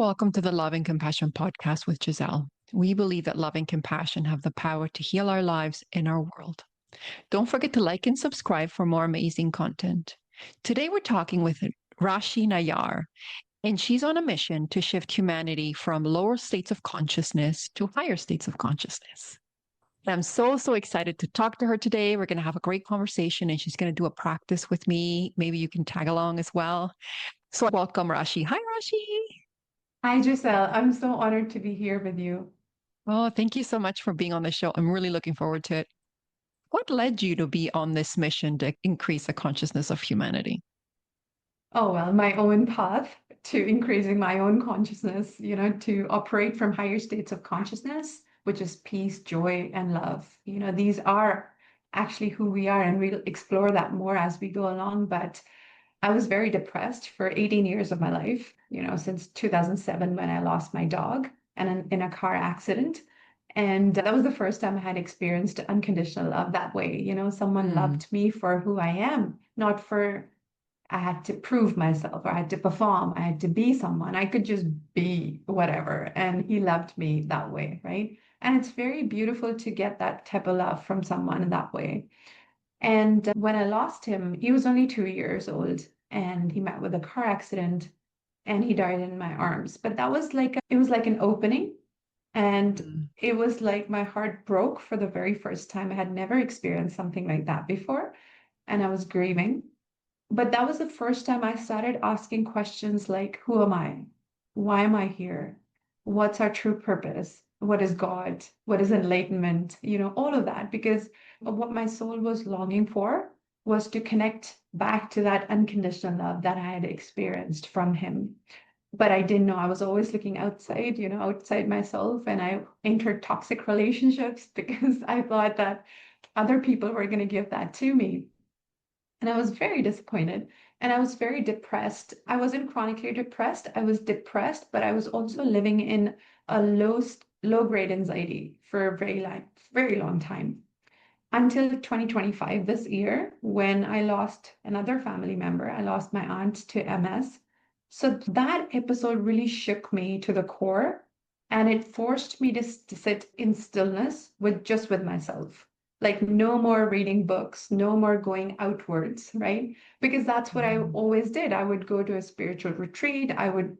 welcome to the Love and Compassion podcast with Giselle. We believe that love and compassion have the power to heal our lives and our world. Don't forget to like and subscribe for more amazing content. Today we're talking with Rashi Nayar, and she's on a mission to shift humanity from lower states of consciousness to higher states of consciousness. I'm so excited to talk to her today. We're going to have a great conversation, and she's going to do a practice with me. Maybe you can tag along as well. So welcome, Rashi. Hi, Rashi. Hi, Giselle. I'm so honored to be here with you. Oh, thank you so much for being on the show. I'm really looking forward to it. What led you to be on this mission to increase the consciousness of humanity? Oh, well, my own path to increasing my own consciousness, to operate from higher states of consciousness, which is peace, joy, and love. These are actually who we are, and we'll explore that more as we go along. But I was very depressed for 18 years of my life, since 2007 when I lost my dog and in a car accident. And that was the first time I had experienced unconditional love that way. Someone Mm, loved me for who I am, not for I had to prove myself or I had to perform, I had to be someone. I could just be whatever. And he loved me that way, right? And it's very beautiful to get that type of love from someone in that way. And when I lost him, he was only 2 years old and he met with a car accident and he died in my arms. But that was it was like an opening. And mm, it was like my heart broke for the very first time. I had never experienced something like that before. And I was grieving. But that was the first time I started asking questions like, who am I? Why am I here? What's our true purpose? What is God? What is enlightenment? All of that, because what my soul was longing for was to connect back to that unconditional love that I had experienced from him. But I didn't know. I was always looking outside, outside myself, and I entered toxic relationships because I thought that other people were going to give that to me. And I was very disappointed and I was very depressed. I wasn't chronically depressed. I was depressed, but I was also living in a low grade anxiety for a very long time until 2025, this year, when I lost another family member. I lost my aunt to MS. So that episode really shook me to the core and it forced me to sit in stillness with myself. Like no more reading books, no more going outwards, right? Because that's what I mm, always did. I would go to a spiritual retreat. I would,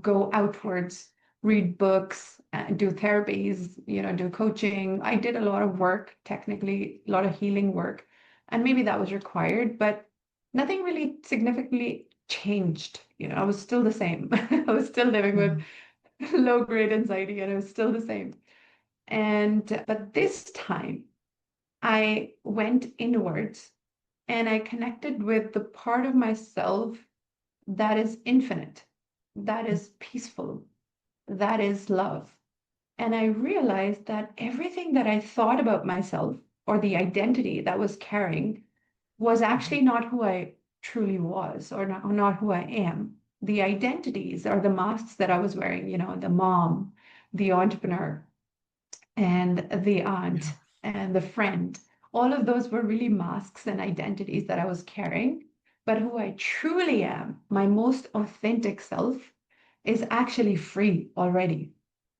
go outwards, read books, do therapies, do coaching. I did a lot of work, technically, a lot of healing work. And maybe that was required, but nothing really significantly changed. I was still the same. I was still living with mm, low grade anxiety and I was still the same. But this time I went inwards and I connected with the part of myself that is infinite, that is peaceful, that is love. And I realized that everything that I thought about myself or the identity that was carrying was actually not who I truly was or not who I am. The identities or the masks that I was wearing, the mom, the entrepreneur, and the yeah. aunt and the friend, all of those were really masks and identities that I was carrying. But who I truly am, my most authentic self, is actually free already.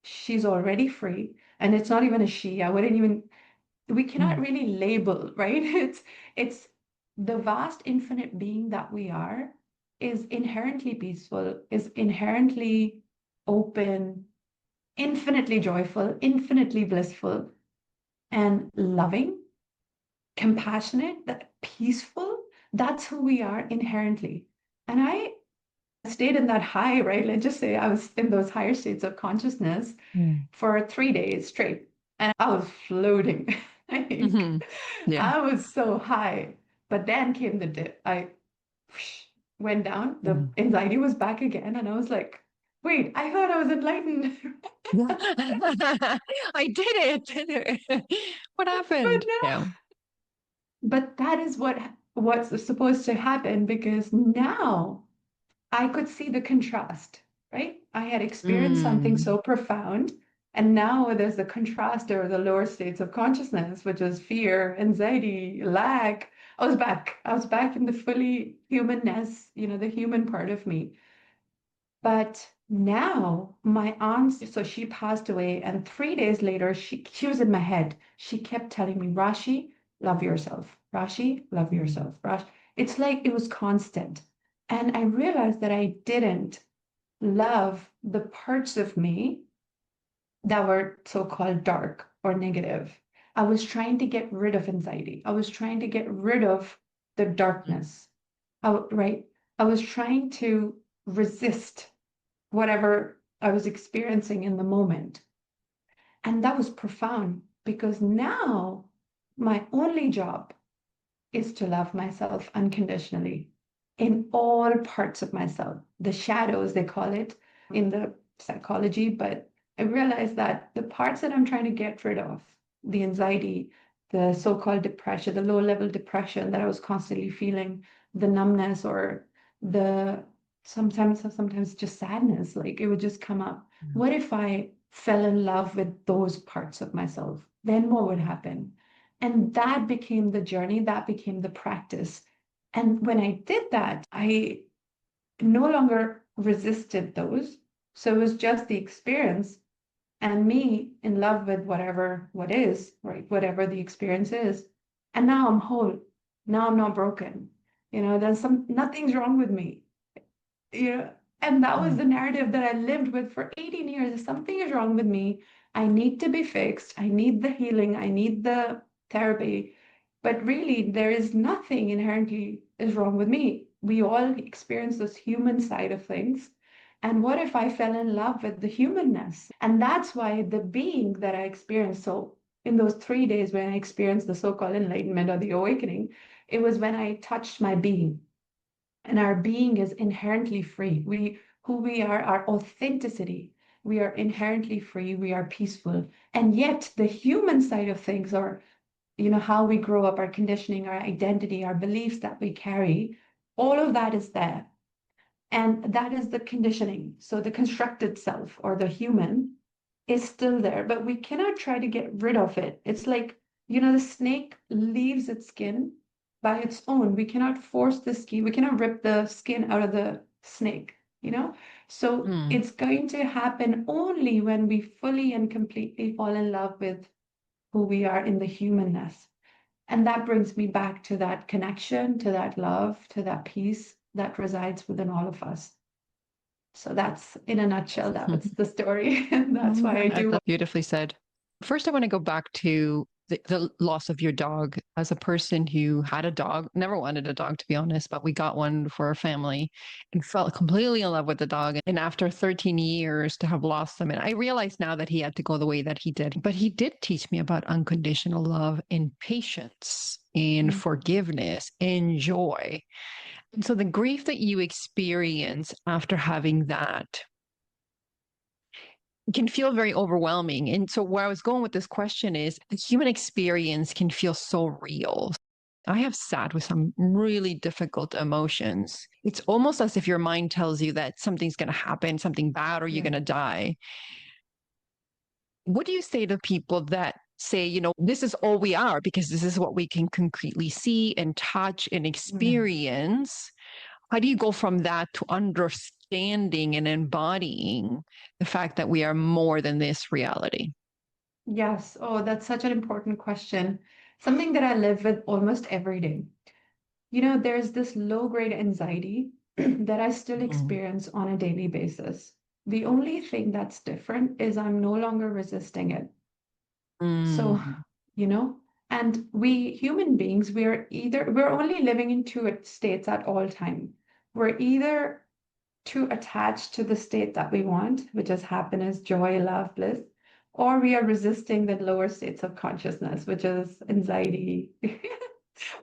She's already free. And it's not even a she. We cannot Mm, really label, right? It's the vast infinite being that we are is inherently peaceful, is inherently open, infinitely joyful, infinitely blissful, and loving, compassionate, that peaceful. That's who we are inherently. And I stayed in that high, right? Let's just say I was in those higher states of consciousness mm, for 3 days straight. And I was floating. Like, mhm. Yeah. I was so high. But then came the dip. I whoosh, went down. The Mm, anxiety was back again. And I was like, wait, I thought I was enlightened. yeah. I did it. What But happened? no. Yeah. But that is what's supposed to happen because now I could see the contrast, right? I had experienced something Mm, so profound, and now there's the contrast or the lower states of consciousness, which is fear, anxiety, lack. I was back. I was back in the fully humanness, the human part of me. But Now, my aunt, so she passed away, and 3 days later, she was in my head. She kept telling me, Rashi, love yourself. Rashi, love yourself. Rashi. It's like it was constant. And I realized that I didn't love the parts of me that were so-called dark or negative. I was trying to get rid of anxiety. I was trying to get rid of the darkness. Right? I was trying to resist whatever I was experiencing in the moment. And that was profound because now my only job is to love myself unconditionally in all parts of myself. The shadows, they call it in the psychology, but I realized that the parts that I'm trying to get rid of, the anxiety, the so-called depression, the low-level depression that I was constantly feeling, the numbness or the sometimes just sadness, like it would just come up. What if I fell in love with those parts of myself? Then what would happen? And that became the journey, that became the practice. And when I did that, I no longer resisted those. So it was just the experience and me in love with what is, right? Whatever the experience is. And now I'm whole. Now I'm not broken. There's nothing's wrong with me. Yeah. And that was Mm. the narrative that I lived with for 18 years. If something is wrong with me, I need to be fixed. I need the healing. I need the therapy. But really, there is nothing inherently is wrong with me. We all experience this human side of things. And what if I fell in love with the humanness? And that's why the being that I experienced. So in those 3 days when I experienced the so-called enlightenment or the awakening, it was when I touched my being, and our being is inherently free. Who we are, our authenticity, we are inherently free, we are peaceful. And yet the human side of things, or how we grow up, our conditioning, our identity, our beliefs that we carry, all of that is there. And that is the conditioning. So the constructed self or the human is still there, but we cannot try to get rid of it. It's like, the snake leaves its skin by its own. We cannot force the skin, we cannot rip the skin out of the snake. So Mm. it's going to happen only when we fully and completely fall in love with who we are in the humanness. And that brings me back to that connection, to that love, to that peace that resides within all of us. So that's in a nutshell, that was the story. And that's why I do. That's beautifully said. First, I want to go back to the loss of your dog. As a person who had a dog, never wanted a dog, to be honest, but we got one for our family and fell completely in love with the dog. And after 13 years to have lost him, and I realize now that he had to go the way that he did, but he did teach me about unconditional love and patience and Mhm. forgiveness and joy. And so the grief that you experience after having that can feel very overwhelming. And so, where I was going with this question is the human experience can feel so real. I have sat with some really difficult emotions. It's almost as if your mind tells you that something's going to happen, something bad, or you're Yeah. going to die. What do you say to people that say, this is all we are because this is what we can concretely see and touch and Yeah. experience? How do you go from that to understanding and embodying the fact that we are more than this reality? Yes. Oh, that's such an important question. Something that I live with almost every day. There's this low-grade anxiety that I still Mm. experience on a daily basis. The only thing that's different is I'm no longer resisting it. So, Mm. you know, and we human beings, we're only living in two states at all time. We're either too attached to the state that we want, which is happiness, joy, love, bliss, or we are resisting the lower states of consciousness, which is anxiety.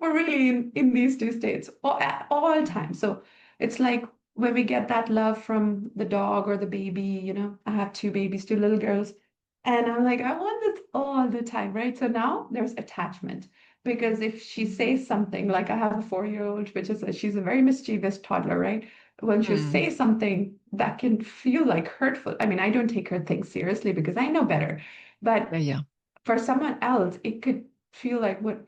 We're really in these two states at all times. So it's like when we get that love from the dog or the baby, I have two babies, two little girls, and I'm like, I want this all the time, right? So now there's attachment. Because if she says something, like I have a 4-year-old, she's a very mischievous toddler, right? When she Mm. says something that can feel like hurtful. I mean, I don't take her things seriously because I know better. But Yeah, yeah. for someone else, it could feel like, what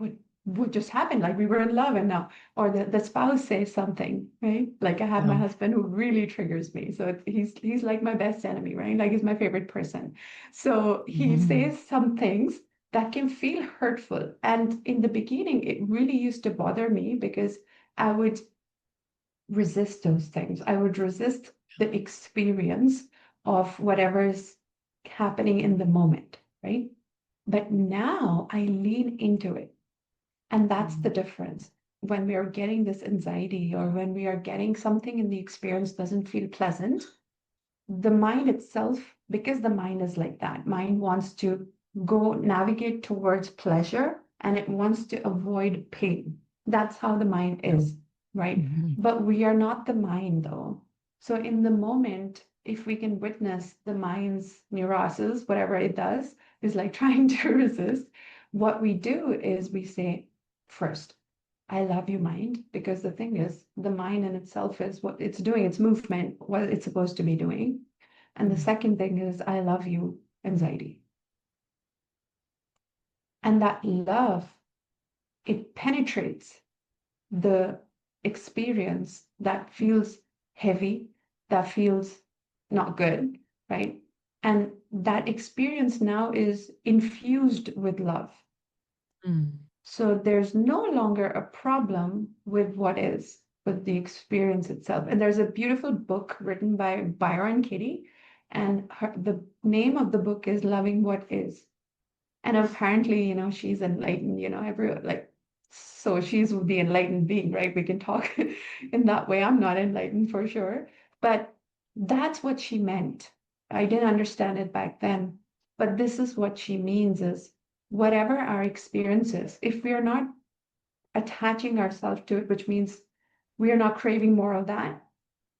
what just happened? Like we were in love and now, or the spouse says something, right? Like I have my Yeah. husband who really triggers me. So he's like my best enemy, right? Like he's my favorite person. So he Mhm. says some things that can feel hurtful. And in the beginning, it really used to bother me because I would resist those things. I would resist the experience of whatever is happening in the moment, right? But now I lean into it. And that's the Mhm. difference. When we are getting this anxiety or when we are getting something in the experience doesn't feel pleasant, the mind itself, because the mind is like that, mind wants to go navigate towards pleasure and it wants to avoid pain. That's how the mind is, right? Mhm. But we are not the mind though. So in the moment, if we can witness the mind's neurosis, whatever it does, is like trying to resist, what we do is we say, first, I love you, mind, because the thing is, the mind in itself is what it's doing, its movement, what it's supposed to be doing. And the Mhm. second thing is, I love you, anxiety. And that love, it penetrates the experience that feels heavy, that feels not good, right? And that experience now is infused with love. Mhm. So there's no longer a problem with what is, with the experience itself. And there's a beautiful book written by Byron Katie, and the name of the book is Loving What Is. And apparently, she's enlightened, like, so she's the enlightened being, right? We can talk in that way. I'm not enlightened for sure, but that's what she meant. I didn't understand it back then, but this is what she means is whatever our experience is, if we are not attaching ourselves to it, which means we are not craving more of that,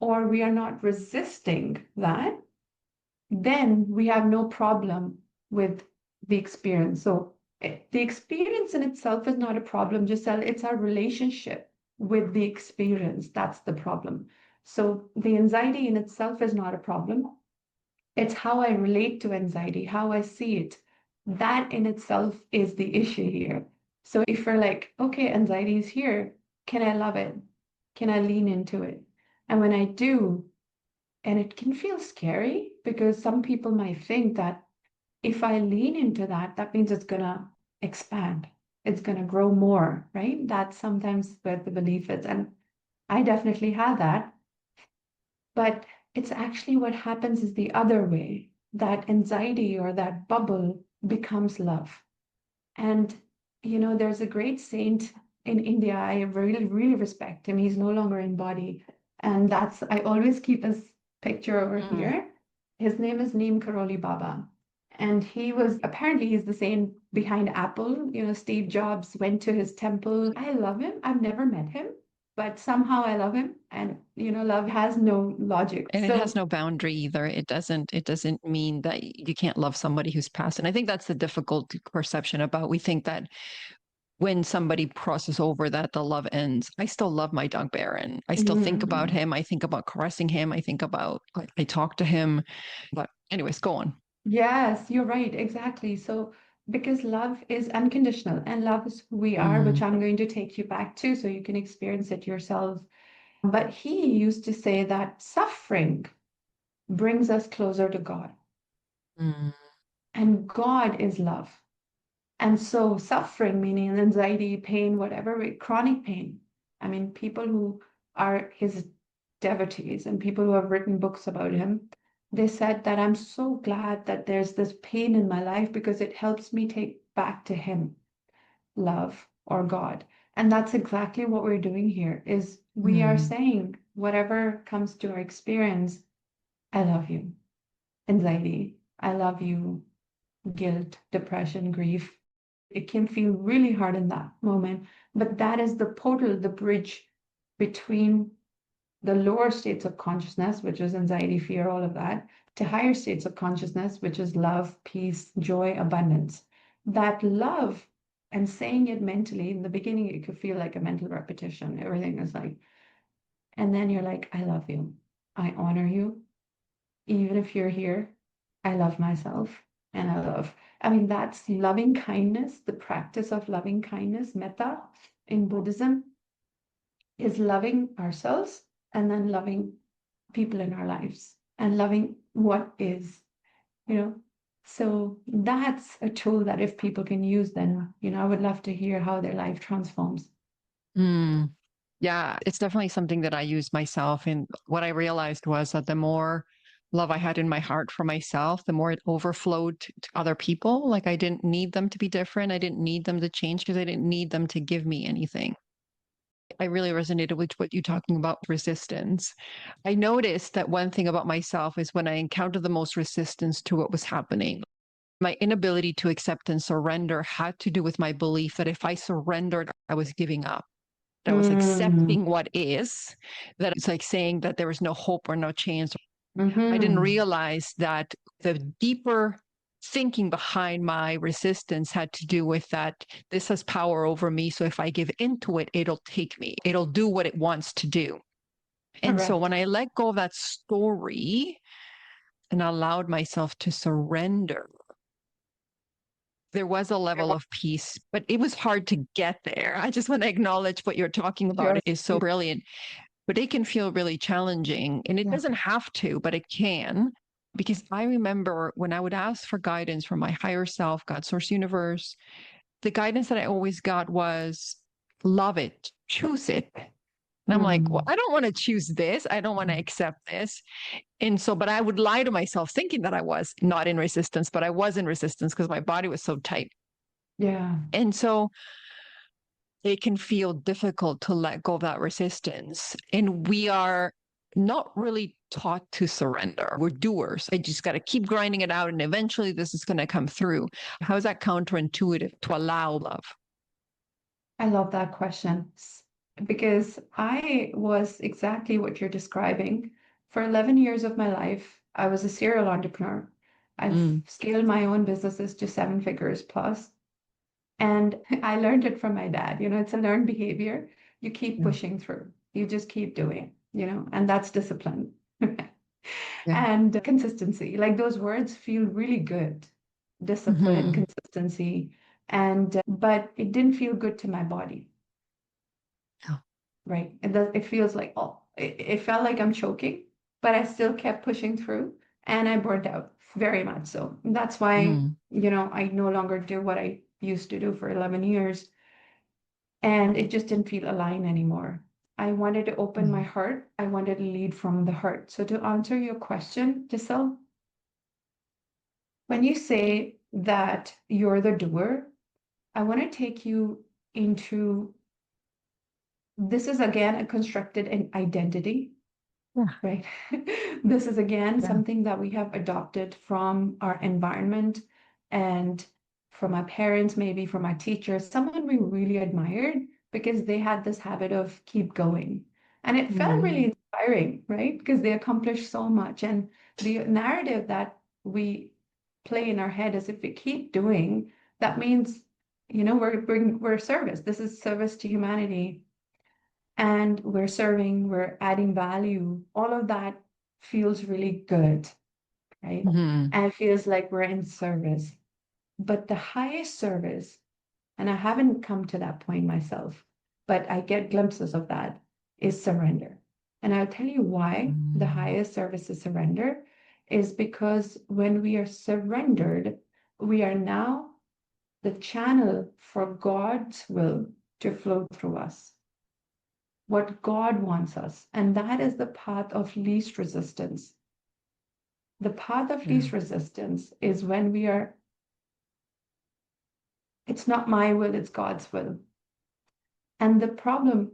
or we are not resisting that, then we have no problem with the experience. So the experience in itself is not a problem, Giselle. It's our relationship with the experience. That's the problem. So the anxiety in itself is not a problem. It's how I relate to anxiety, how I see it. That in itself is the issue here. So if we're like, okay, anxiety is here, can I love it? Can I lean into it? And when I do, and it can feel scary because some people might think that if I lean into that, that means it's going to expand. It's going to grow more, right? That's sometimes where the belief is. And I definitely had that. But it's actually what happens is the other way. That anxiety or that bubble becomes love. And, there's a great saint in India. I really, really respect him. He's no longer in body. And I always keep his picture over Mhm. here. His name is Neem Karoli Baba. And apparently he's the saint behind Apple. Steve Jobs went to his temple. I love him. I've never met him, but somehow I love him. And, love has no logic. And it has So, no boundary either. It doesn't mean that you can't love somebody who's passed. And I think that's the difficult perception about. We think that when somebody crosses over that the love ends. I still love my dog Baron. I still think about mhm. him. I think about caressing him. I talk to him. But anyways, go on. Yes, you're right. Exactly. So, because love is unconditional and love is who we are, which Mm, I'm going to take you back to so you can experience it yourself. But he used to say that suffering brings us closer to God, mm, and God is love. And so, suffering, meaning anxiety, pain, whatever, chronic pain. I mean, people who are his devotees and people who have written books about him, they said that I'm so glad that there's this pain in my life because it helps me take back to him, love or God. And that's exactly what we're doing here is we are mm, saying whatever comes to our experience, I love you, anxiety, I love you, guilt, depression, grief. It can feel really hard in that moment, but that is the portal, the bridge between the lower states of consciousness, which is anxiety, fear, all of that, to higher states of consciousness, which is love, peace, joy, abundance. That love, and saying it mentally, in the beginning, it could feel like a mental repetition. Everything is like, and then you're like, I love you. I honor you. Even if you're here, I love myself. and I love. I mean, that's loving kindness, the practice of loving kindness, metta in Buddhism is loving ourselves and then loving people in our lives and loving what is, you know. So that's a tool that if people can use, then, I would love to hear how their life transforms. Mm. Yeah, it's definitely something that I use myself. And what I realized was that the more love I had in my heart for myself, the more it overflowed to other people. Like I didn't need them to be different. I didn't need them to change because I didn't need them to give me anything. I really resonated with what you're talking about resistance. I noticed that one thing about myself is when I encountered the most resistance to what was happening, my inability to accept and surrender had to do with my belief that if I surrendered, I was giving up. I was Mm, accepting what is, that it's like saying that there is no hope or no chance. I didn't mm-hmm. realize that the deeper thinking behind my resistance had to do with that this has power over me. So if I give into it, it'll take me, it'll do what it wants to do. And so Correct. when I let go of that story and allowed myself to surrender, there was a level of peace, but it was hard to get there. I just want to acknowledge what you're talking about Yes. is so brilliant, but it can feel really challenging. And it Yeah. doesn't have to, but it can. Because I remember when I would ask for guidance from my higher self, God, source, universe, the guidance that I always got was love it, choose it. And I'm like, well, Mm. I don't want to choose this. I don't want to accept this. And so, but I would lie to myself thinking that I was not in resistance, but I was in resistance because my body was so tight. Yeah. And so it can feel difficult to let go of that resistance. And we are not really taught to surrender. We're doers. I just got to keep grinding it out. And eventually this is going to come through. How is that counterintuitive to allow love? I love that question because I was exactly what you're describing. For 11 years of my life, I was a serial entrepreneur. I've Mm, scaled my own businesses to seven figures plus. And I learned it from my dad. It's a learned behavior. You keep yeah, pushing through, you just keep doing, and that's discipline yeah. and consistency. Like those words feel really good, discipline, Mm-hmm. consistency. But it didn't feel good to my body, Yeah. right? It feels like, oh, it felt like I'm choking, but I still kept pushing through and I burned out very much so. That's why, Mm, I no longer do what I used to do for 11 years. And it just didn't feel aligned anymore. I wanted to open my mm, heart. I wanted to lead from the heart. So to answer your question, Giselle, when you say that you're the doer, I want to take you into this is again a constructed identity, yeah. right? This is again Yeah. something that we have adopted from our environment and from our parents, maybe from our teachers, someone we really admired because they had this habit of keep going. And it felt Mm, really inspiring, right? Because they accomplished so much. And the narrative that we play in our head is if we keep doing, that means, we're service. This is service to humanity and we're serving, we're adding value, all of that feels really good, right? mm, And it feels like we're in service. But the highest service, and I haven't come to that point myself, but I get glimpses of that, is surrender. And I'll tell you why the mm, highest service is surrender, is because when we are surrendered, we are now the channel for God's will to flow through us what God wants us. And that is the path of least resistance. The path of yeah. least resistance is when it's not my will, it's God's will. And the problem,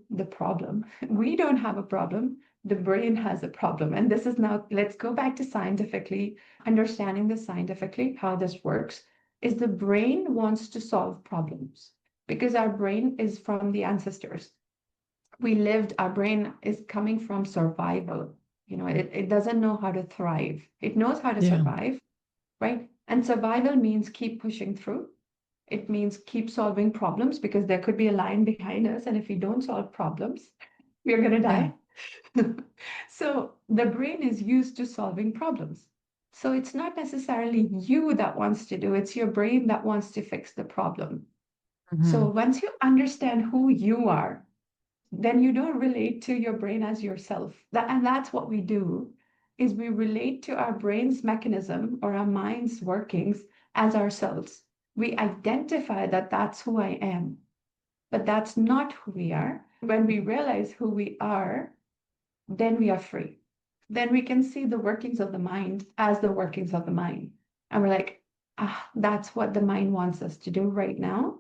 we don't have a problem. The brain has a problem. And this is now, let's go back to scientifically, understanding this scientifically, how this works, is the brain wants to solve problems because our brain is from the ancestors. Our brain is coming from survival. It doesn't know how to thrive. It knows how to Yeah. survive, right? And survival means keep pushing through. It means keep solving problems because there could be a lion behind us. And if we don't solve problems, we're going to Yeah. die. So the brain is used to solving problems. So it's not necessarily you that wants to do, it's your brain that wants to fix the problem. So Mhm. once you understand who you are, then you don't relate to your brain as yourself. And that's what we do, is we relate to our brain's mechanism or our mind's workings as ourselves. We identify that that's who I am, but that's not who we are. When we realize who we are, then we are free. Then we can see the workings of the mind as the workings of the mind. And we're like, ah, that's what the mind wants us to do right now.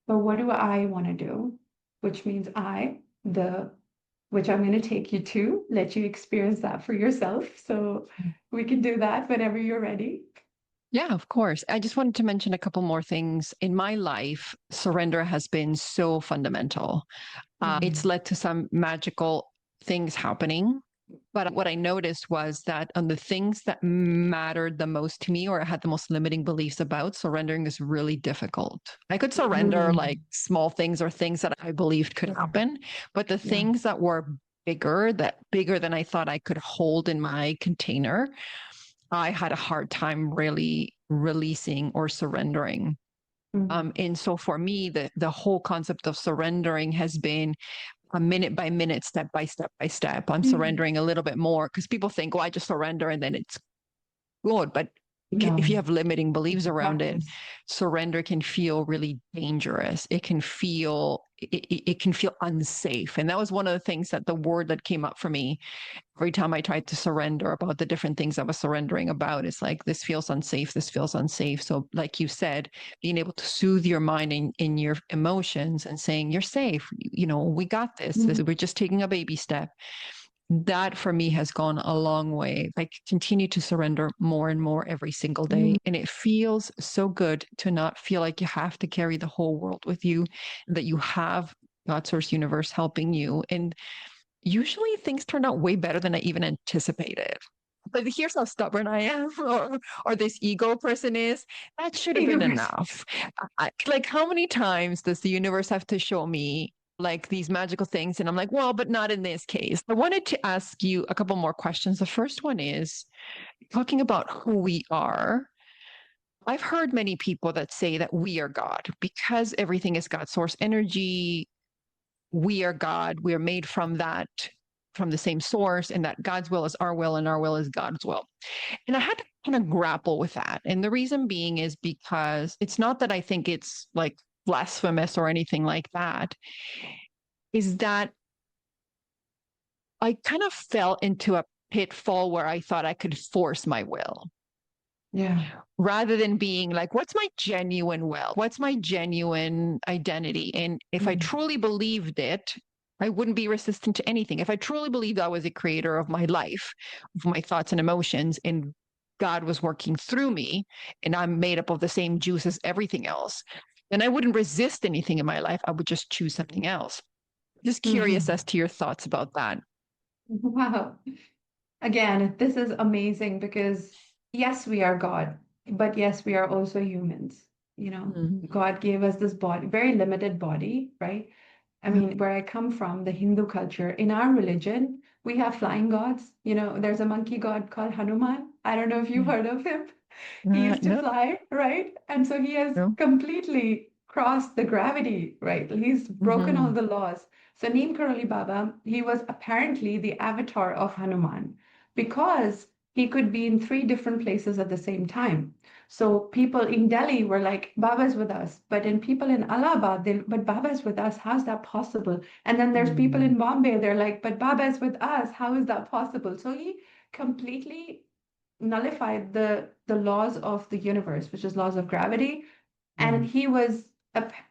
But what do I want to do? Which means which I'm going to take you to, let you experience that for yourself. So we can do that whenever you're ready. Yeah, of course. I just wanted to mention a couple more things. In my life, surrender has been so fundamental. It's Mhm. led to some magical things happening. But what I noticed was that on the things that mattered the most to me or I had the most limiting beliefs about, surrendering is really difficult. I could surrender like Mhm. small things or things that I believed could happen, but the Yeah. things that were bigger than I thought I could hold in my container, I had a hard time really releasing or surrendering. Mhm. And so for me, the whole concept of surrendering has been a minute by minute, step by step by step. I'm Mhm. surrendering a little bit more because people think, oh, I just surrender and then it's good. But if you No, have limiting beliefs it's a around it, practice. surrender can feel really dangerous. It can feel unsafe. And that was one of the things that the word that came up for me every time I tried to surrender about the different things I was surrendering about. It's like, this feels unsafe. This feels unsafe. So, like you said, being able to soothe your mind in your emotions and saying, you're safe. We got this. Mhm. We're just taking a baby step. That for me has gone a long way. I continue to surrender more and more every single day. Mhm. And it feels so good to not feel like you have to carry the whole world with you, that you have God, source, universe helping you. And usually things turn out way better than I even anticipated. But here's how stubborn I am, or this ego person is. That should have been enough. Like, how many times does the universe have to show me like these magical things? And I'm like, well, but not in this case. I wanted to ask you a couple more questions. The first one is talking about who we are. I've heard many people that say that we are God because everything is God source energy. We are God. We are made from that, from the same source, and that God's will is our will and our will is God's will. And I had to kind of grapple with that. And the reason being is because it's not that I think it's like blasphemous or anything like that, is that I kind of fell into a pitfall where I thought I could force my will Yeah. rather than being like, what's my genuine will? What's my genuine identity? And if I Mhm. truly believed it, I wouldn't be resistant to anything. If I truly believed I was a creator of my life, of my thoughts and emotions, and God was working through me, and I'm made up of the same juice as everything else, then I wouldn't resist anything in my life. I would just choose something else. Just curious Mhm. as to your thoughts about that. Wow. Again, this is amazing because yes, we are God, but yes, we are also humans. You know, Mm-hmm. God gave us this body, very limited body, right? I mean, where I come from, the Hindu culture, in our religion, we have flying gods. You know, there's a monkey god called Hanuman. I don't know if you've heard of him. He used to No, fly, right? And so he has no. completely crossed the gravity, right? He's broken all Mm-hmm. the laws. So Neem Karoli Baba, he was apparently the avatar of Hanuman because he could be in three different places at the same time. So people in Delhi were like, Baba's with us. But in people in Allahabad, but Baba's with us. How's that possible? And then there's people Mm-hmm. in Bombay, they're like, but Baba's with us. How is that possible? So he completely nullified the laws of the universe, which is laws of gravity. And he was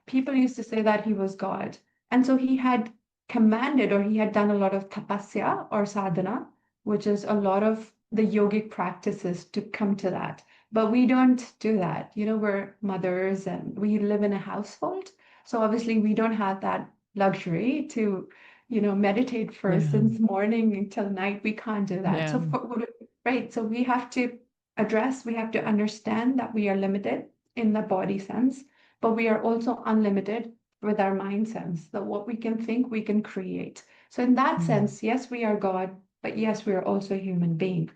people used to say that he was God. And so he had commanded or he had done a lot of tapasya or sadhana, which is a lot of the yogic practices to come to that. But we don't do that. You know, we're mothers and we live in a household. So obviously we don't have that luxury to, meditate first Yeah. since morning until night. We can't do that. Yeah. So right. So we have to we have to understand that we are limited in the body sense, but we are also unlimited with our mind sense, that what we can think, we can create. So in that Mm-hmm. sense, yes, we are God, but yes, we are also a human being.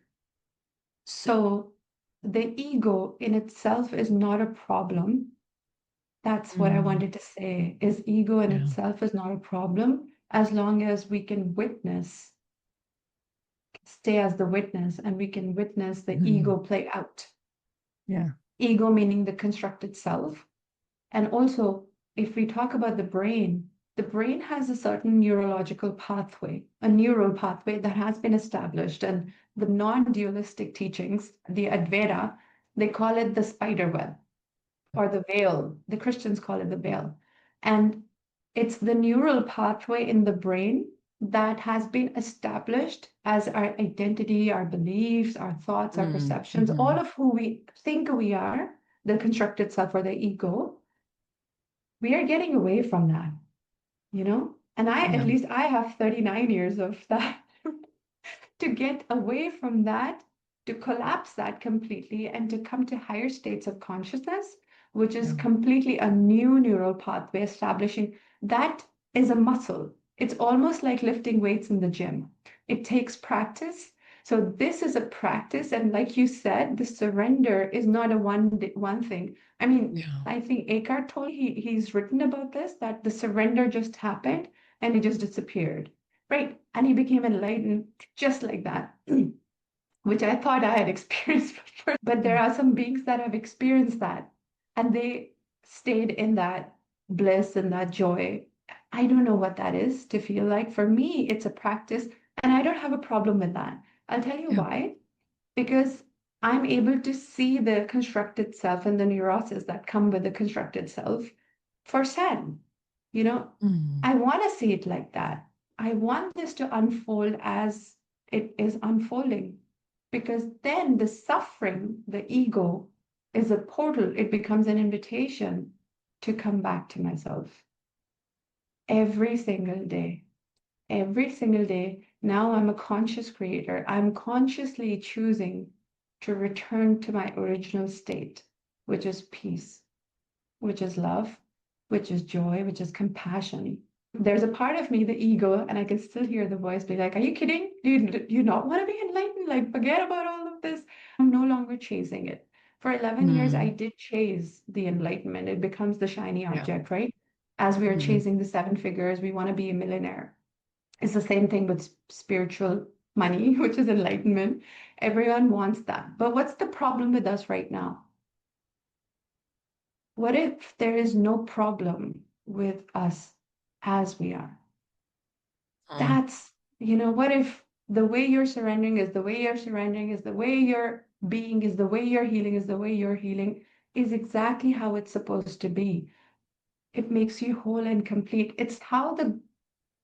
So The ego in itself is not a problem. That's what I Mm, wanted to say, is ego in yeah. itself is not a problem as long as we can witness, stay as the witness, and we can witness the Mm, ego play out. yeah. Ego meaning the constructed self. And also, if we talk about the brain has a certain neurological pathway, a neural pathway that has been established. And the non-dualistic teachings, the Advaita, they call it the spider web or the veil. The Christians call it the veil. And it's the neural pathway in the brain that has been established as our identity, our beliefs, our thoughts, our Mm, perceptions, all mhm. of who we think we are, the constructed self or the ego. We are getting away from that, you know? And at Yeah. least I have 39 years of that to get away from that, to collapse that completely, and to come to higher states of consciousness, which is Yeah. completely a new neural pathway establishing. That is a muscle. It's almost like lifting weights in the gym. It takes practice. So this is a practice, and like you said, the surrender is not a one thing. I mean, Yeah. I think Eckhart told he's written about this, that the surrender just happened and it just disappeared. Right. And he became enlightened just like that, which I thought I had experienced before. But there Mm, are some beings that have experienced that and they stayed in that bliss and that joy. I don't know what that is to feel like. For me, it's a practice, and I don't have a problem with that. I'll tell you yeah. why. Because I'm able to see the constructed self and the neuroses that come with the constructed self firsthand. You know, Mm, I want to see it like that. I want this to unfold as it is unfolding, because then the suffering, the ego, is a portal. It becomes an invitation to come back to myself every single day. Every single day. Now I'm a conscious creator. I'm consciously choosing to return to my original state, which is peace, which is love, which is joy, which is compassion. There's a part of me, the ego, and I can still hear the voice be like, "Are you kidding? Do you not want to be enlightened? Like, forget about all of this." I'm no longer chasing it. For 11 years, I mm, did chase the enlightenment. It becomes the shiny yeah. object, right? As we are Mm, chasing the seven figures, we want to be a millionaire. It's the same thing with spiritual money, which is enlightenment. Everyone wants that. But what's the problem with us right now? What if there is no problem with us as we are? mm, That's, what if the way you're surrendering is the way you're surrendering, is the way you're being, is the way you're healing, is the way you're healing, is exactly how it's supposed to be? It makes you whole and complete. It's how the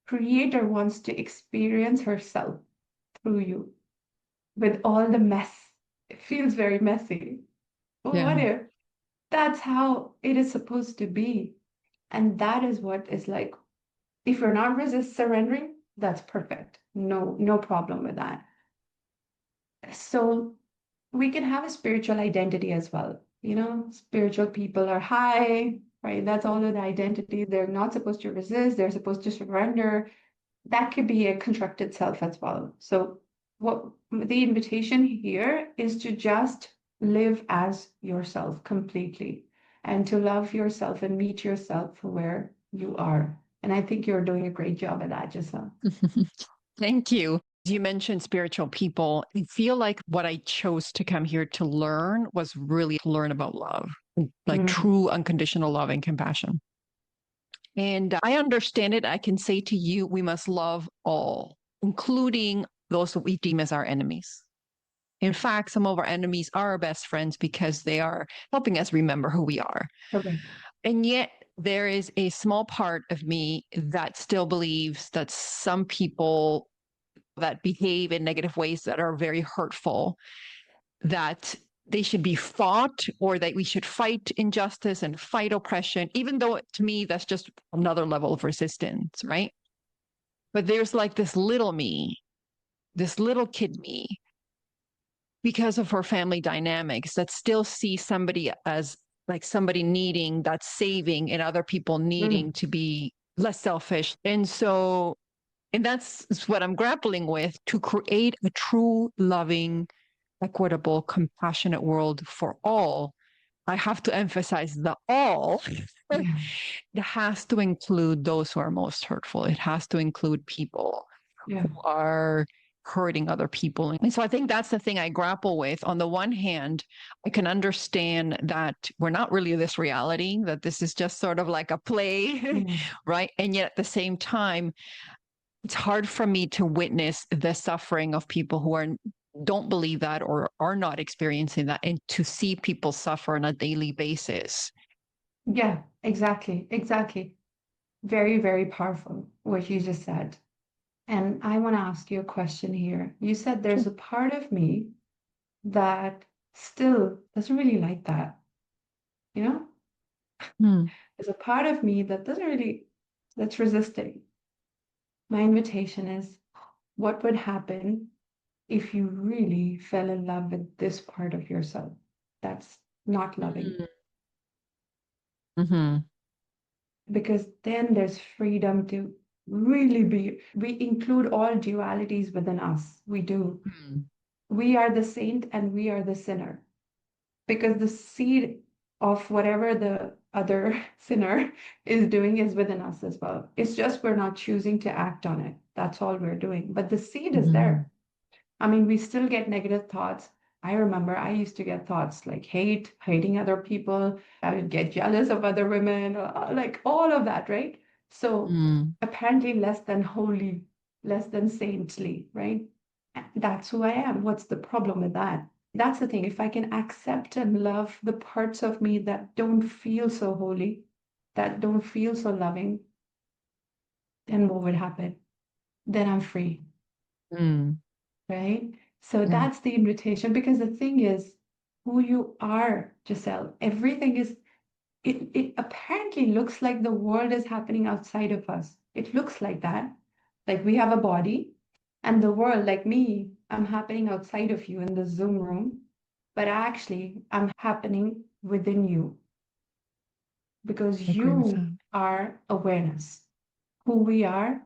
creator wants to experience herself through you with all the mess. It feels very messy. But what yeah. if that's how it is supposed to be? And that is what is like, if you're not resist surrendering, that's perfect. No, no problem with that. So we can have a spiritual identity as well. Spiritual people are high, right? That's all of the identity. They're not supposed to resist, they're supposed to surrender. That could be a constructed self as well. So what the invitation here is to just live as yourself completely, and to love yourself and meet yourself where you are. And I think you're doing a great job at that, Giselle. Thank you. You mentioned spiritual people. I feel like what I chose to come here to learn was really to learn about love, like Mm, true unconditional love and compassion. And I understand it. I can say to you, we must love all, including those that we deem as our enemies. In fact, some of our enemies are our best friends because they are helping us remember who we are. correct. And yet, there is a small part of me that still believes that some people that behave in negative ways that are very hurtful, that they should be fought, or that we should fight injustice and fight oppression, even though to me that's just another level of resistance, right? But there's like this little me, this little kid me, because of her family dynamics, that still sees somebody as like somebody needing that saving and other people needing Mm, to be less selfish. And that's what I'm grappling with, to create a true loving equitable, compassionate world for all, I have to emphasize the all. Yeah. It has to include those who are most hurtful. It has to include people Yeah. who are hurting other people. And so I think that's the thing I grapple with. On the one hand, I can understand that we're not really this reality, that this is just sort of like a play, Yeah. right? And yet at the same time, it's hard for me to witness the suffering of people who are don't believe that or are not experiencing that, and to see people suffer on a daily basis. Yeah, exactly. Exactly. Very, very powerful what you just said. And I want to ask you a question here. You said there's a part of me that still doesn't really like that. You know, Hmm. there's a part of me that doesn't really, that's resisting. My invitation is what would happen if you really fell in love with this part of yourself that's not loving? Mm-hmm. Because then there's freedom to really be, we include all dualities within us. We do. Mm-hmm. We are the saint and we are the sinner. Because the seed of whatever the other sinner is doing is within us as well. It's just we're not choosing to act on it. That's all we're doing. But the seed is Mm-hmm. there. I mean, we still get negative thoughts. I remember I used to get thoughts like hate, hating other people. I would get jealous of other women, like all of that, right? So Mm-hmm. apparently less than holy, less than saintly, right? That's who I am. What's the problem with that? That's the thing. If I can accept and love the parts of me that don't feel so holy, that don't feel so loving, then what would happen? Then I'm free, Mm-hmm. right? So Yeah. that's the invitation because the thing is who you are, Giselle. Everything is, it apparently looks like the world is happening outside of us. It looks like that. Like we have a body and the world, like me, I'm happening outside of you in the Zoom room, but actually I'm happening within you because I agree with you that. are awareness. Who we are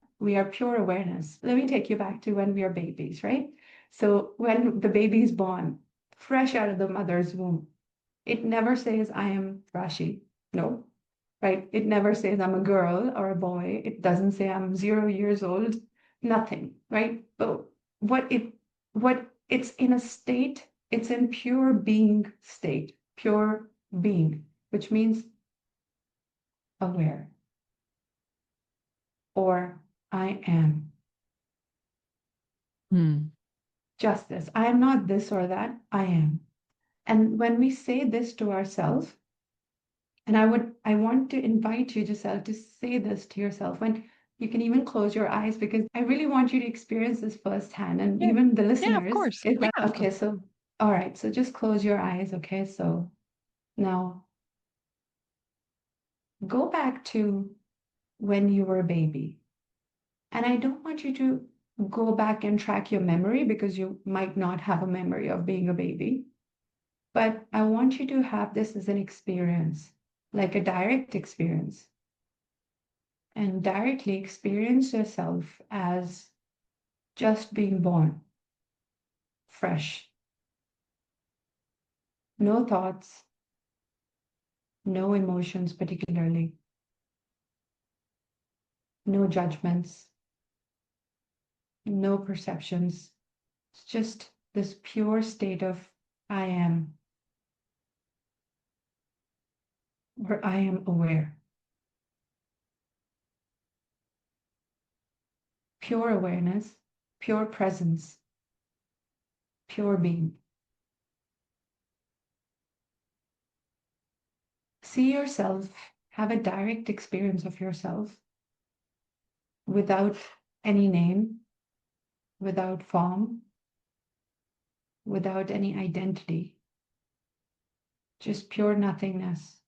pure awareness. Let me take you back to when we are babies, right? So when the baby is born, fresh out of the mother's womb, it never says, I am Rashi. No, right? It never says I'm a girl or a boy. It doesn't say I'm 0 years old. Nothing, right? But what it what it's in a state, it's in pure being state, pure being, which means aware or I am. Mm. Just this. I am not this or that. I am. And when we say this to ourselves, and I want to invite you, Giselle, to say this to yourself when you can even close your eyes because I really want you to experience this firsthand. And Yeah. even the Yeah, of listeners, course. is that Yeah. okay? So, all right. So just close your eyes. Okay. So now go back to when you were a baby. And I don't want you to go back and track your memory because you might not have a memory of being a baby. But I want you to have this as an experience, like a direct experience, and directly experience yourself as just being born, fresh. No thoughts, no emotions, particularly, no judgments, no perceptions. It's just this pure state of I am, where I am aware, pure awareness, pure presence, pure being. See yourself, have a direct experience of yourself without any name, without form, without any identity, just pure nothingness.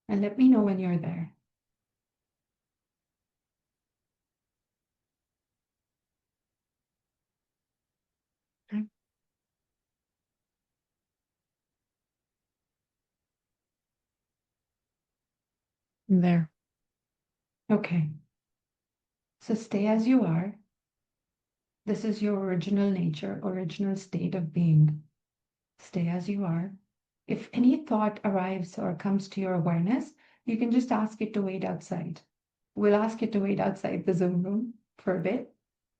And let me know when you're there. Okay. I'm there. Okay. So stay as you are. This is your original nature, original state of being. Stay as you are. If any thought arrives or comes to your awareness, you can just ask it to wait outside. We'll ask it to wait outside the Zoom room for a bit,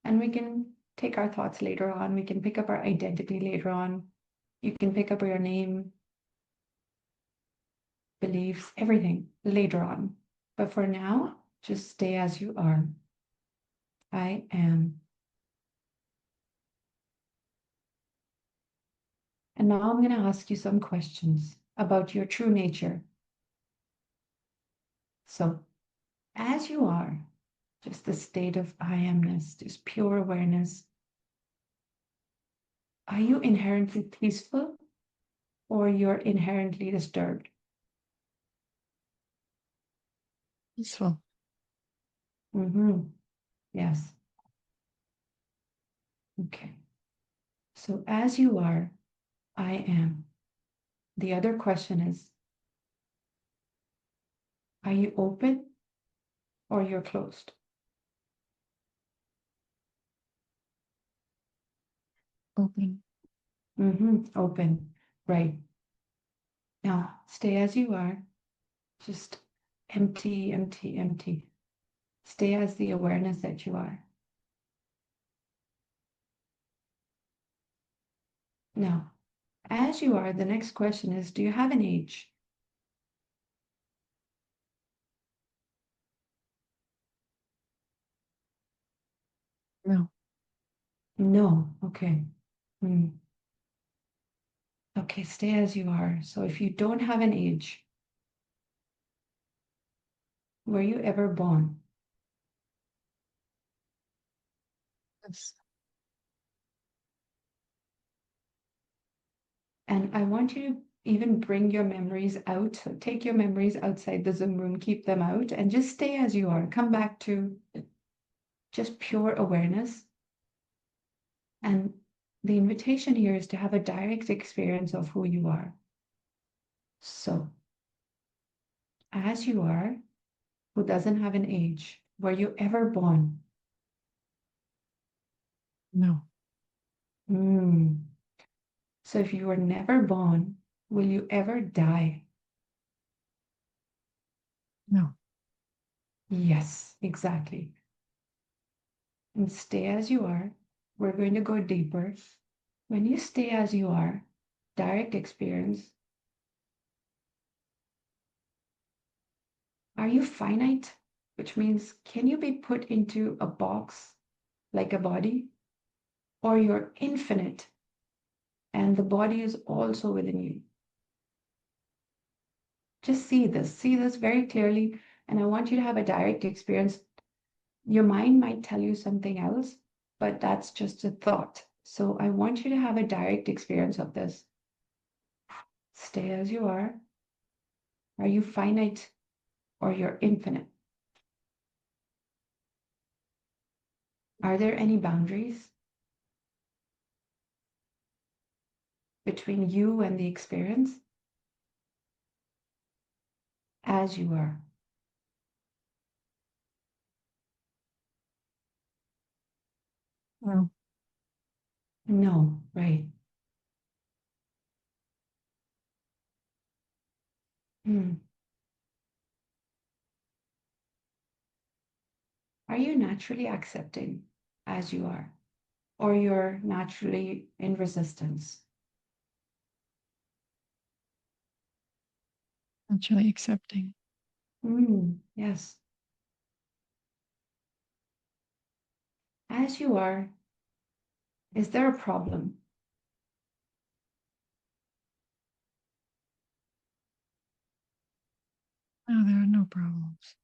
and we can take our thoughts later on. We can pick up our identity later on. You can pick up your name, beliefs, everything later on. But for now, just stay as you are. I am. And now I'm going to ask you some questions about your true nature. So, as you are, just the state of I amness, just pure awareness, are you inherently peaceful or you're inherently disturbed? Peaceful. Mm-hmm. Yes. Okay. So, as you are, I am. The other question is, are you open or you're closed? Open. Mm-hmm. Open. Right. Now, stay as you are. Just empty, empty, empty. Stay as the awareness that you are. Now, as you are, the next question is, do you have an age? No. No. Okay. Hmm. Okay, stay as you are. So if you don't have an age, were you ever born? Yes. And I want you to even bring your memories out. So take your memories outside the Zoom room, keep them out, and just stay as you are. Come back to just pure awareness. And the invitation here is to have a direct experience of who you are. So, as you are, who doesn't have an age, were you ever born? No. So, if you were never born, will you ever die? No. Yes, exactly. And stay as you are. We're going to go deeper. When you stay as you are, direct experience, are you finite? Which means, can you be put into a box like a body? Or you're infinite and the body is also within you? Just see this very clearly. And I want you to have a direct experience. Your mind might tell you something else, but that's just a thought. So I want you to have a direct experience of this. Stay as you are. Are you finite or you're infinite? Are there any boundaries between you and the experience? As you are. No. No, right. Hmm. Are you naturally accepting as you are? Or you're naturally in resistance? Actually accepting. Yes. As you are, is there a problem? No, there are no problems.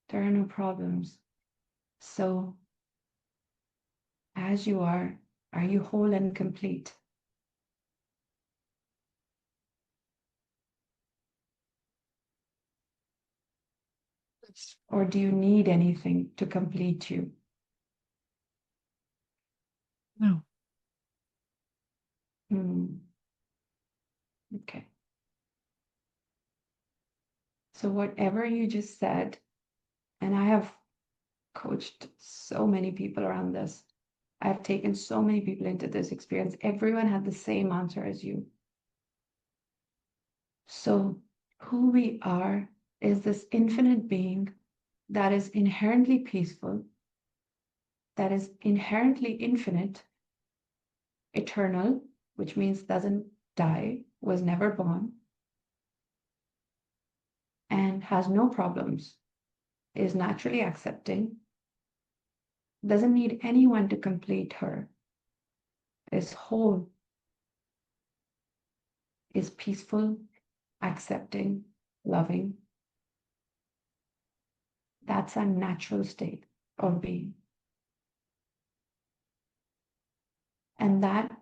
There are no problems. So, as you are you whole and complete? Yes. Or do you need anything to complete you? No. Hmm. Okay. So, whatever you just said, and I have coached so many people around this. I've taken so many people into this experience. Everyone had the same answer as you. So, who we are is this infinite being that is inherently peaceful, that is inherently infinite, eternal, which means doesn't die, was never born, and has no problems, is naturally accepting, doesn't need anyone to complete her, is whole, is peaceful, accepting, loving. That's a natural state of being. And that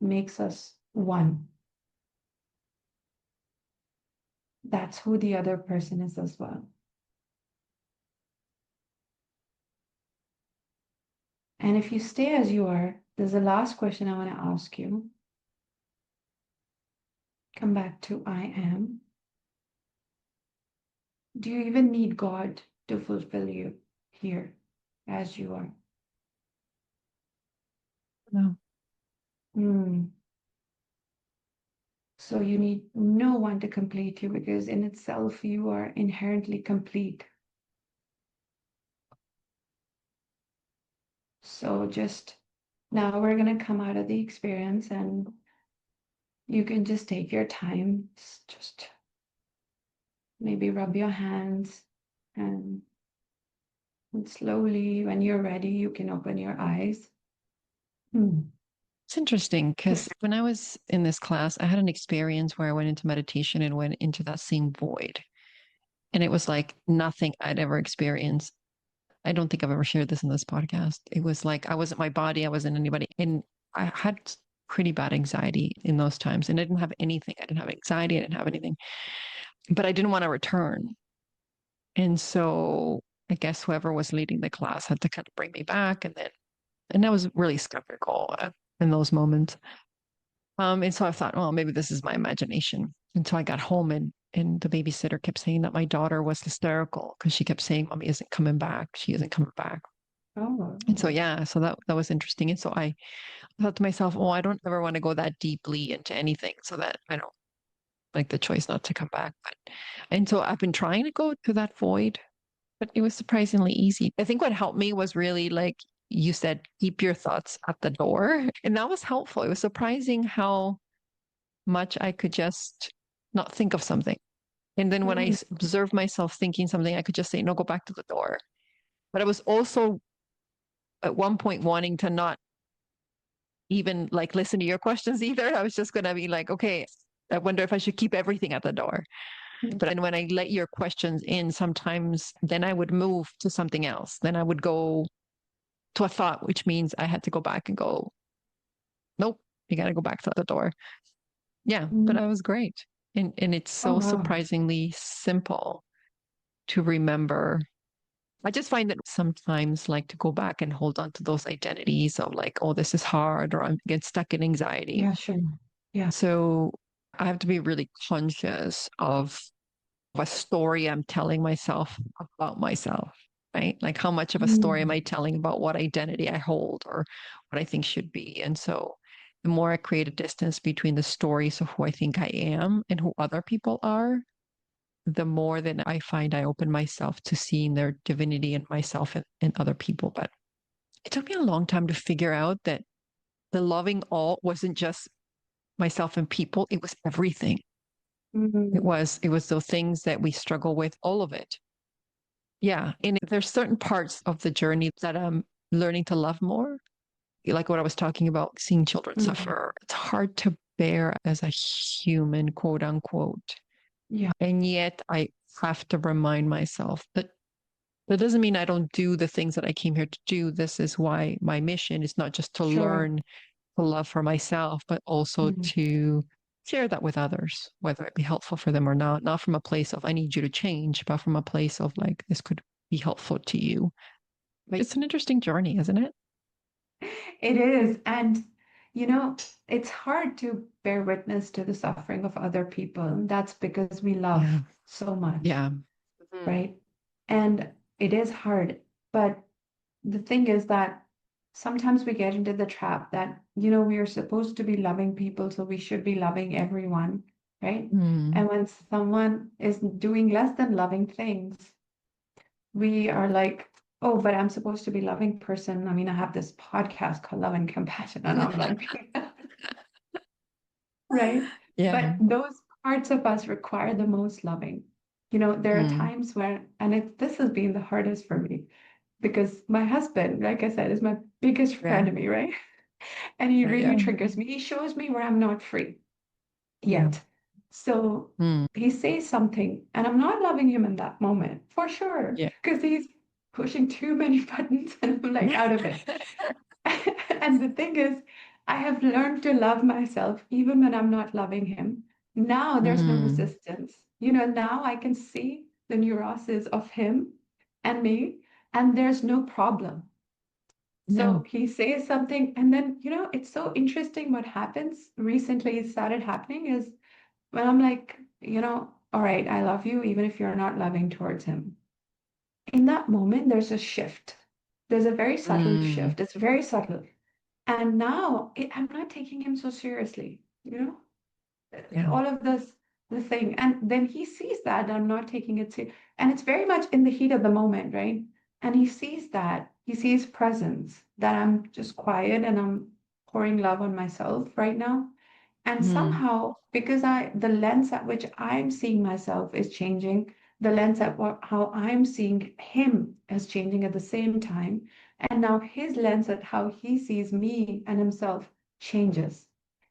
makes us one. That's who the other person is as well. And if you stay as you are, there's a last question I want to ask you. Come back to I am. Do you even need God to fulfill you here as you are? No. So you need no one to complete you because in itself you are inherently complete. So just now we're going to come out of the experience and you can just take your time, just maybe rub your hands and slowly, when you're ready, you can open your eyes. It's interesting because when I was in this class, I had an experience where I went into meditation and went into that same void. And it was like nothing I'd ever experienced. I don't think I've ever shared this in this podcast. It was like I wasn't my body, I wasn't anybody. And I had pretty bad anxiety in those times. And I didn't have anything. I didn't have anxiety, I didn't have anything. But I didn't want to return. And so I guess whoever was leading the class had to kind of bring me back. And I was really skeptical in those moments. And so I thought, well, maybe this is my imagination. Until I got home and the babysitter kept saying that my daughter was hysterical because she kept saying, Mommy isn't coming back. She isn't coming back. Oh. And so, yeah, so that was interesting. And so I thought to myself, oh, I don't ever want to go that deeply into anything so that I don't like the choice not to come back. And so I've been trying to go to that void, but it was surprisingly easy. I think what helped me was really like you said, keep your thoughts at the door. And that was helpful. It was surprising how much I could just not think of something. And then when I observed myself thinking something, I could just say, no, go back to the door. But I was also at one point wanting to not even like listen to your questions either. I was just going to be like, okay, I wonder if I should keep everything at the door. But then when I let your questions in, sometimes then I would move to something else. Then I would go to a thought, which means I had to go back and go, nope, you got to go back to the door. Yeah, but that was great. And it's so surprisingly simple to remember. I just find that sometimes like to go back and hold on to those identities of like, oh, this is hard, or I'm get stuck in anxiety. Yeah, sure. Yeah. So I have to be really conscious of a story I'm telling myself about myself, right? Like how much of a story am I telling about what identity I hold or what I think should be? And so the more I create a distance between the stories of who I think I am and who other people are, the more that I find I open myself to seeing their divinity in myself and other people. But it took me a long time to figure out that the loving all wasn't just myself and people, it was everything. It was those things that we struggle with, all of it. Yeah. And there's certain parts of the journey that I'm learning to love more. Like what I was talking about, seeing children suffer. It's hard to bear as a human, quote unquote. Yeah. And yet I have to remind myself that that doesn't mean I don't do the things that I came here to do. This is why my mission is not just to learn to love for myself, but also to share that with others, whether it be helpful for them or not from a place of I need you to change, but from a place of like this could be helpful to you. But it's an interesting journey, isn't it? It is. And, you know, it's hard to bear witness to the suffering of other people. And that's because we love Yeah. so much, Yeah. right? And it is hard. But the thing is that sometimes we get into the trap that, we are supposed to be loving people, so we should be loving everyone, right? Mm. And when someone is doing less than loving things, we are like, oh, but I'm supposed to be loving person. I mean, I have this podcast called Love and Compassion, and I'm like, right? Yeah. But those parts of us require the most loving. There are Mm. times where, and this has been the hardest for me because my husband, like I said, is my biggest Yeah. frenemy, right? And he Yeah. really triggers me. He shows me where I'm not free Yeah. yet. So Mm. he says something, and I'm not loving him in that moment for sure, Yeah. because he's pushing too many buttons and I'm like out of it. And the thing is, I have learned to love myself even when I'm not loving him. Now there's no Mm. resistance. Now I can see the neuroses of him and me, and there's no problem. So No. he says something, and then, it's so interesting what happens. Recently, it started happening is when I'm like, all right, I love you, even if you're not loving towards him. In that moment, there's a shift. There's a very subtle Mm. shift. It's very subtle. And now I'm not taking him so seriously, Yeah. all of this, the thing. And then he sees that I'm not taking it serious. And it's very much in the heat of the moment, right? And he sees that, he sees presence, that I'm just quiet and I'm pouring love on myself right now. And Mm. somehow, because the lens at which I'm seeing myself is changing, the lens at how I'm seeing him is changing at the same time. And now his lens at how he sees me and himself changes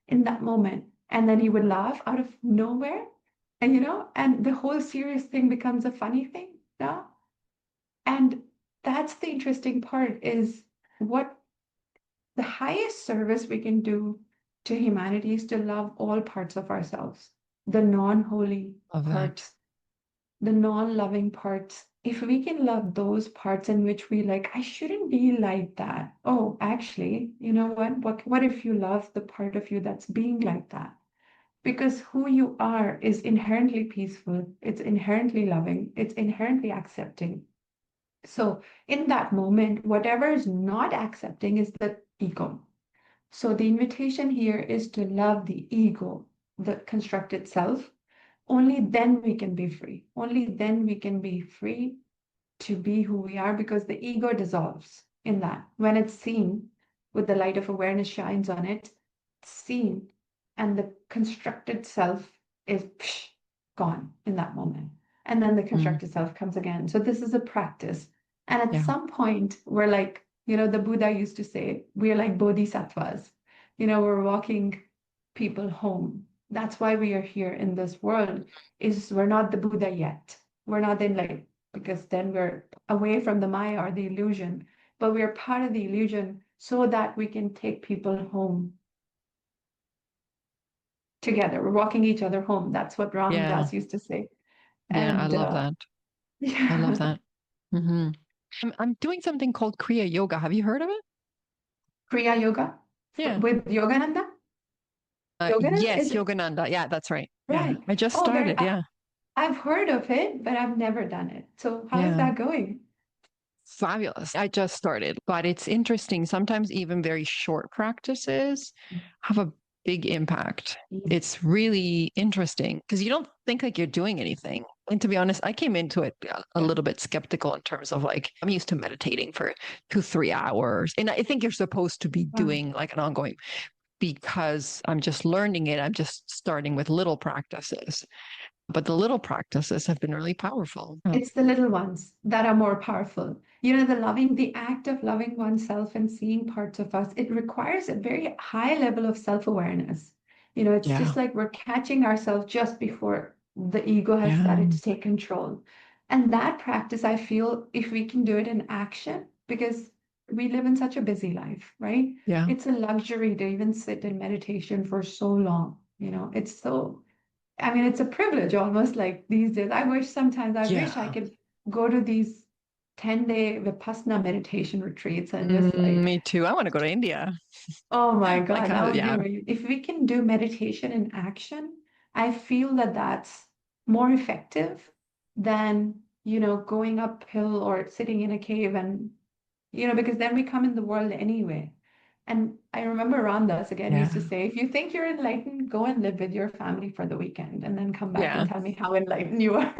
in that moment. And then he would laugh out of nowhere. And and the whole serious thing becomes a funny thing now. And that's the interesting part is what the highest service we can do to humanity is to love all parts of ourselves, the non-holy Love that. parts, the non-loving parts. If we can love those parts in which we like, I shouldn't be like that. Oh, actually, you know what? What if you love the part of you that's being like that? Because who you are is inherently peaceful, it's inherently loving, it's inherently accepting. So in that moment, whatever is not accepting is the ego. So the invitation here is to love the ego, the constructed self. Only then we can be free. Only then we can be free to be who we are because the ego dissolves in that. When it's seen, with the light of awareness shines on it, it's seen, and the constructed self is gone in that moment. And then the Mm. constructed self comes again. So this is a practice. And at Yeah. some point, we're like, the Buddha used to say, we're like bodhisattvas. We're walking people home. That's why we are here in this world, is we're not the Buddha yet. We're not in like, because then we're away from the Maya or the illusion, but we're part of the illusion so that we can take people home together. We're walking each other home. That's what Ram Yeah. Dass used to say. Yeah. I And love that. I love yeah, that. Hmm. I'm doing something called Kriya Yoga. Have you heard of it? Kriya Yoga Yeah. with Yogananda. Yogananda Yes, is it Yogananda. Yeah, that's right. Yeah. right? I just Oh, started. Yeah. I've heard of it, but I've never done it. So how is Yeah. that going? Fabulous. I just started, but it's interesting. Sometimes even very short practices have a big impact. Mm. It's really interesting because you don't think like you're doing anything. And to be honest, I came into it a Yeah. little bit skeptical in terms of like, I'm used to meditating for 2, 3 hours. And I think you're supposed to be Wow. doing like an ongoing because I'm just learning it. I'm just starting with little practices, but the little practices have been really powerful. It's the little ones that are more powerful. The act of loving oneself and seeing parts of us, it requires a very high level of self-awareness. It's just Yeah. like we're catching ourselves just before the ego has Yeah. started to take control. And that practice, I feel, if we can do it in action, because we live in such a busy life, right? Yeah. It's a luxury to even sit in meditation for so long. It's so I mean, it's a privilege almost like these days. I wish I Yeah. could go to these 10-day Vipassana meditation retreats and just like, Me too. I want to go to India. oh my Like, God, that would be yeah. amazing. If we can do meditation in action, I feel that that's more effective than, going uphill or sitting in a cave and, because then we come in the world anyway. And I remember Ramdas again used to Yeah. say, if you think you're enlightened, go and live with your family for the weekend and then come back and Yeah. tell me how enlightened you are.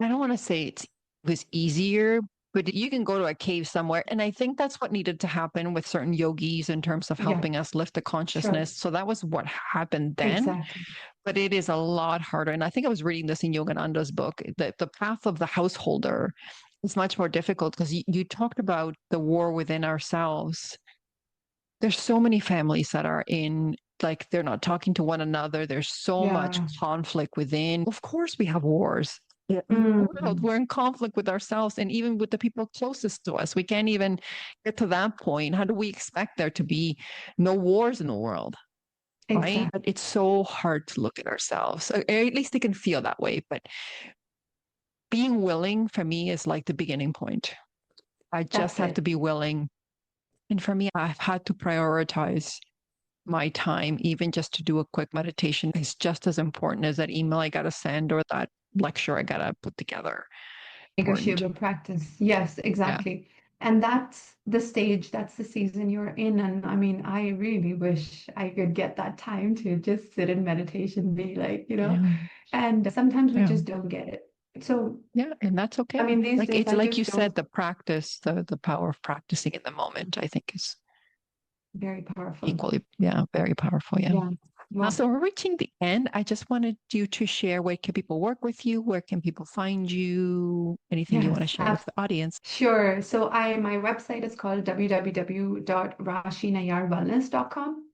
I don't want to say it was easier, but you can go to a cave somewhere. And I think that's what needed to happen with certain yogis in terms of Yeah, helping us lift the sure. consciousness. So that was what happened then. Exactly. But it is a lot harder. And I think I was reading this in Yogananda's book that the path of the householder is much more difficult because you talked about the war within ourselves. There's so many families that are in like they're not talking to one another. There's so much Yeah. conflict within. Of course, we have wars. Yeah, in the world, Mm, we're in conflict with ourselves and even with the people closest to us. We can't even get to that point. How do we expect there to be no wars in the world? Right? exactly. But it's so hard to look at ourselves. Or at least they can feel that way. But being willing for me is like the beginning point. I just That's have to it. be willing. And for me, I've had to prioritize my time, even just to do a quick meditation, is just as important as that email I got to send or that lecture I got to put together. Important. Negotiable practice. Yes, Yeah. exactly. And that's the stage, that's the season you're in. And I mean, I really wish I could get that time to just sit in meditation, be like, Yeah. and sometimes we Yeah. just don't get it. So, Yeah. And that's I okay. mean, these Like days it's I like you just said, don't. the practice, the power of practicing in the moment, I think is Very powerful. equally, yeah, very powerful. Yeah. Yeah. Well, So we're reaching the end. I just wanted you to share where can people work with you? Where can people find you? Anything you want to yes, share with the audience? sure. So my website is called www.rashinayarwellness.com.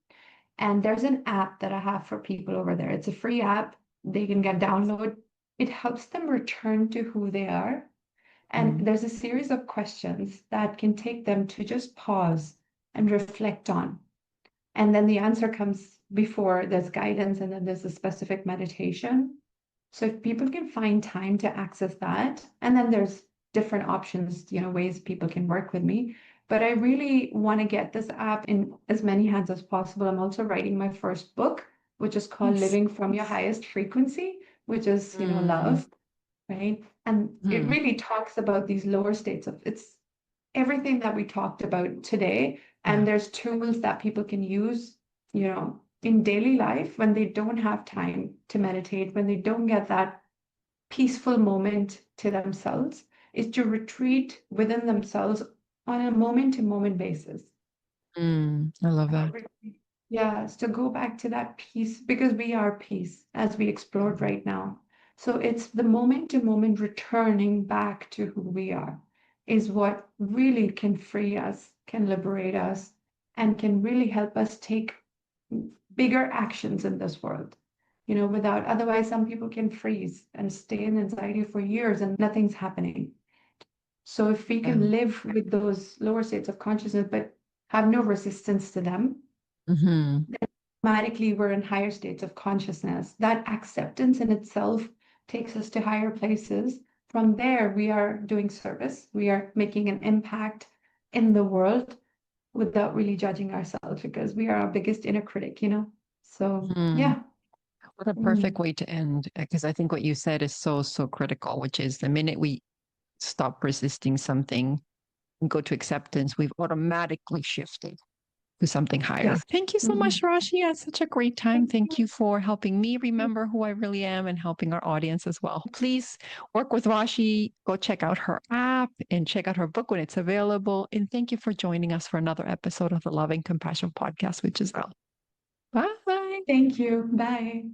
And there's an app that I have for people over there. It's a free app they can get download. It helps them return to who they are. And Mm. there's a series of questions that can take them to just pause and reflect on. And then the answer comes before there's guidance and then there's a specific meditation. So if people can find time to access that, and then there's different options, ways people can work with me. But I really want to get this app in as many hands as possible. I'm also writing my first book, which is called Nice. Living from Your Highest Frequency, which is, Mm. love, right? And it Mm. really talks about these lower states of it's everything that we talked about today. And Yeah. there's tools that people can use, in daily life when they don't have time to meditate, when they don't get that peaceful moment to themselves, is to retreat within themselves on a moment to moment basis. I love that. Yeah, so go back to that peace because we are peace as we explored Mm. right now. So it's the moment to moment returning back to who we are is what really can free us, can liberate us, and can really help us take bigger actions in this world. Without otherwise, some people can freeze and stay in anxiety for years and nothing's happening. So if we Yeah. can live with those lower states of consciousness, but have no resistance to them, Hmm. automatically we're in higher states of consciousness. That acceptance in itself takes us to higher places. From there, we are doing service, we are making an impact in the world without really judging ourselves because we are our biggest inner critic. So, Hmm. yeah. What a Mm, perfect way to end, because I think what you said is so, so critical, which is the minute we stop resisting something and go to acceptance, we've automatically shifted to something higher. yes. Thank you so much, Mhm. Rashi. I had such a great time. Thank Thank you. you for helping me remember who I really am and helping our audience as well. Please work with Rashi. Go check out her app and check out her book when it's available. And thank you for joining us for another episode of the Loving Compassion podcast with Giselle. Bye. Thank you. Bye.